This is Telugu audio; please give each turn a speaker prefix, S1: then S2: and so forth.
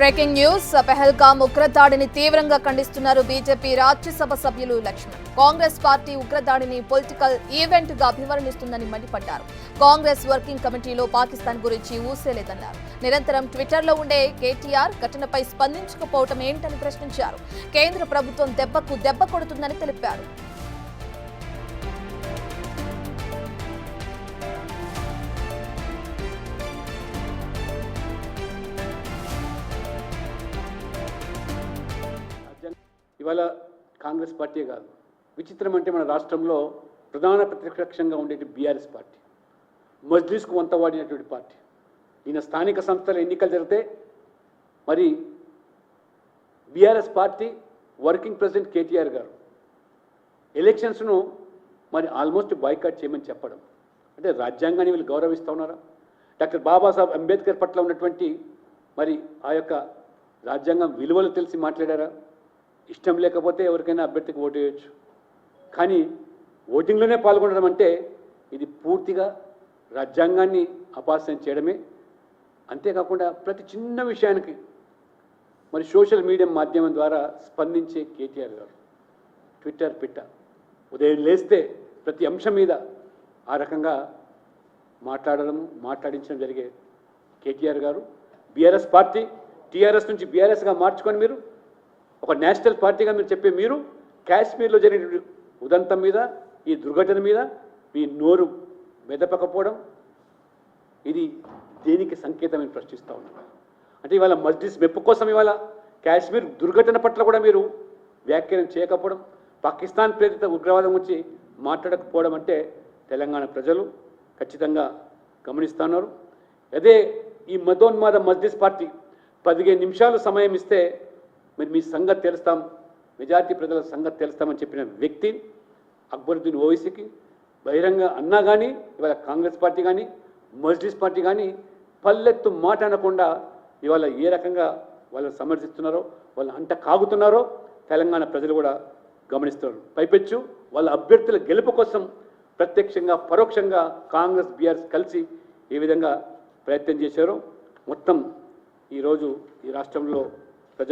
S1: బ్రేకింగ్ న్యూస్ పెహల్గాం ఉగ్రదాడిని తీవ్రంగా ఖండిస్తున్నారు బీజేపీ రాజ్యసభ సభ్యులు లక్ష్మణ్. కాంగ్రెస్ పార్టీ ఉగ్రదాడిని పొలిటికల్ ఈవెంట్ గా అభివర్ణిస్తుందని మండిపడ్డారు. కాంగ్రెస్ వర్కింగ్ కమిటీలో పాకిస్తాన్ గురించి ఊసేలేదన్నారు. నిరంతరం ట్విట్టర్లో ఉండే కేటీఆర్ ఘటనపై స్పందించకపోవడం ఏంటని ప్రశ్నించారు. కేంద్ర ప్రభుత్వం దెబ్బకు దెబ్బ కొడుతుందని తెలిపారు.
S2: ఇవాళ కాంగ్రెస్ పార్టీ కాదు, విచిత్రం అంటే మన రాష్ట్రంలో ప్రధాన ప్రతిపక్షంగా ఉండేది బీఆర్ఎస్ పార్టీ, మజ్లిస్కు వంత వాడినటువంటి పార్టీ. ఈయన స్థానిక సంస్థల ఎన్నికలు జరిగితే మరి BRS party working president KTR గారు ఎలక్షన్స్ను మరి ఆల్మోస్ట్ బాయ్కాట్ చేయమని చెప్పడం అంటే రాజ్యాంగాన్ని వీళ్ళు గౌరవిస్తూ ఉన్నారా? డాక్టర్ బాబాసాహెబ్ అంబేద్కర్ పట్ల ఉన్నటువంటి మరి ఆ యొక్క రాజ్యాంగం విలువలు తెలిసి మాట్లాడారా? ఇష్టం లేకపోతే ఎవరికైనా అభ్యర్థికి ఓటు వేయచ్చు, కానీ ఓటింగ్లోనే పాల్గొనడం అంటే ఇది పూర్తిగా రాజ్యాంగాన్ని అపహాస్యం చేయడమే. అంతేకాకుండా ప్రతి చిన్న విషయానికి మరి సోషల్ మీడియా మాధ్యమం ద్వారా స్పందించే కేటీఆర్ గారు ట్విట్టర్ పిట్ట ఉదయం లేస్తే ప్రతి అంశం మీద ఆ రకంగా మాట్లాడించడం జరిగే కేటీఆర్ గారు బీఆర్ఎస్ పార్టీ టీఆర్ఎస్ నుంచి బీఆర్ఎస్గా మార్చుకొని మీరు ఒక నేషనల్ పార్టీగా మీరు చెప్పే మీరు కాశ్మీర్లో జరిగిన ఉదంతం మీద ఈ దుర్ఘటన మీద మీ నోరు మెదపకపోవడం ఇది దేనికి సంకేతమని ప్రశ్నిస్తూ ఉన్నారు. అంటే ఇవాళ మజ్లిస్ మెప్పు కోసం ఇవాళ కాశ్మీర్ దుర్ఘటన పట్ల కూడా మీరు వ్యాఖ్యానం చేయకపోవడం, పాకిస్తాన్ ప్రేరిత ఉగ్రవాదం గురించి మాట్లాడకపోవడం అంటే తెలంగాణ ప్రజలు ఖచ్చితంగా గమనిస్తున్నారు. అదే ఈ మతోన్మాద మజ్లిస్ పార్టీ 15 నిమిషాలు సమయం ఇస్తే మరి మీ సంగతి తెలుస్తాం, మెజార్టీ ప్రజల సంగతి తెలుస్తామని చెప్పిన వ్యక్తి అక్బరుద్దీన్ ఓవైసీకి బహిరంగ అన్నా కానీ ఇవాళ కాంగ్రెస్ పార్టీ కానీ మజ్లిస్ పార్టీ కానీ పల్లెత్తు మాట అనకుండా ఇవాళ ఏ రకంగా వాళ్ళని సమర్థిస్తున్నారో వాళ్ళని అంట కాగుతున్నారో తెలంగాణ ప్రజలు కూడా గమనిస్తున్నారు. పైపెచ్చు వాళ్ళ అభ్యర్థుల గెలుపు కోసం ప్రత్యక్షంగా పరోక్షంగా కాంగ్రెస్ బీఆర్ఎస్ కలిసి ఏ విధంగా ప్రయత్నం చేశారో మొత్తం ఈరోజు ఈ రాష్ట్రంలో